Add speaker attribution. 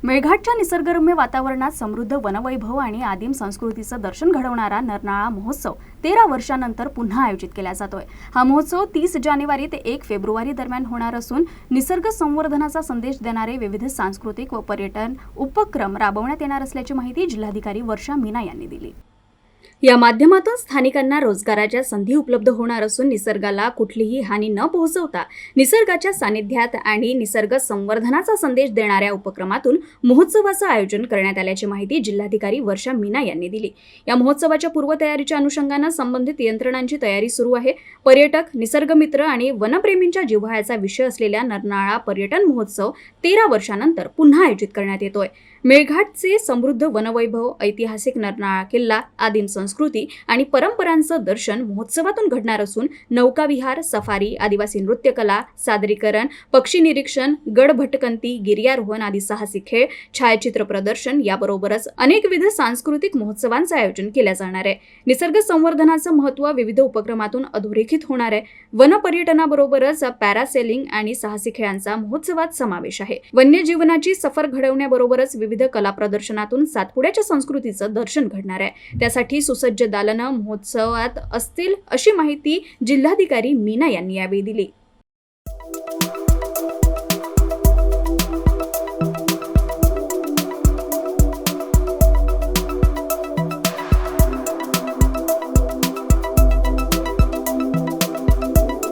Speaker 1: मेळघाटच्या निसर्गरम्य वातावरणात समृद्ध वनवैभव आणि आदिम संस्कृतीचं दर्शन घडवणारा नरनाळा महोत्सव 13 वर्षांनंतर पुन्हा आयोजित केला जातोय। हा महोत्सव 30 जानेवारी ते 1 फेब्रुवारी दरम्यान होणार असून निसर्ग संवर्धनाचा संदेश देणारे विविध सांस्कृतिक व पर्यटन उपक्रम राबवण्यात येणार असल्याची माहिती जिल्हाधिकारी वर्षा मीना यांनी दिली। या माध्यमातून स्थानिकांना रोजगाराच्या संधी उपलब्ध होणार असून निसर्गाला कुठलीही हानी न पोहोचवता निसर्गाच्या सानिध्यात आणि निसर्ग संवर्धनाचा संदेश देणाऱ्या उपक्रमातून महोत्सवाचं आयोजन करण्यात आल्याची माहिती जिल्हाधिकारी वर्षा मीना यांनी दिली। या महोत्सवाच्या पूर्वतयारीच्या अनुषंगाने संबंधित यंत्रणांची तयारी सुरू आहे। पर्यटक, निसर्गमित्र आणि वनप्रेमींच्या जिव्हाळ्याचा विषय असलेल्या नरनाळा पर्यटन महोत्सव 13 वर्षांनंतर पुन्हा आयोजित करण्यात येतोय। मेळघाटचे समृद्ध वनवैभव, ऐतिहासिक नरनाळा किल्ला, आदिम संस्कृती आणि परंपरांचं दर्शन महोत्सवातून घडणार असून नौकाविहार, सफारी, आदिवासी नृत्यकला, सादरीकरण, पक्षी निरीक्षण, गड भटकंती, गिर्यारोहण आदी साहसी खेळ, छायाचित्र प्रदर्शन याबरोबरच अनेकविध सांस्कृतिक महोत्सवांचं आयोजन केलं जाणार आहे। निसर्ग संवर्धनाचं महत्त्व विविध उपक्रमातून अधोरेखित होणार आहे। वनपर्यटनाबरोबरच पॅरासेलिंग आणि साहसी खेळांचा महोत्सवात समावेश आहे। वन्यजीवनाची सफर घडवण्याबरोबरच विविध कला प्रदर्शनातून सातपुड्याच्या संस्कृतीचं दर्शन घडणार आहे। त्यासाठी सुसज्ज दालनं महोत्सवात असतील अशी माहिती जिल्हाधिकारी मीना यांनी यावेळी दिली।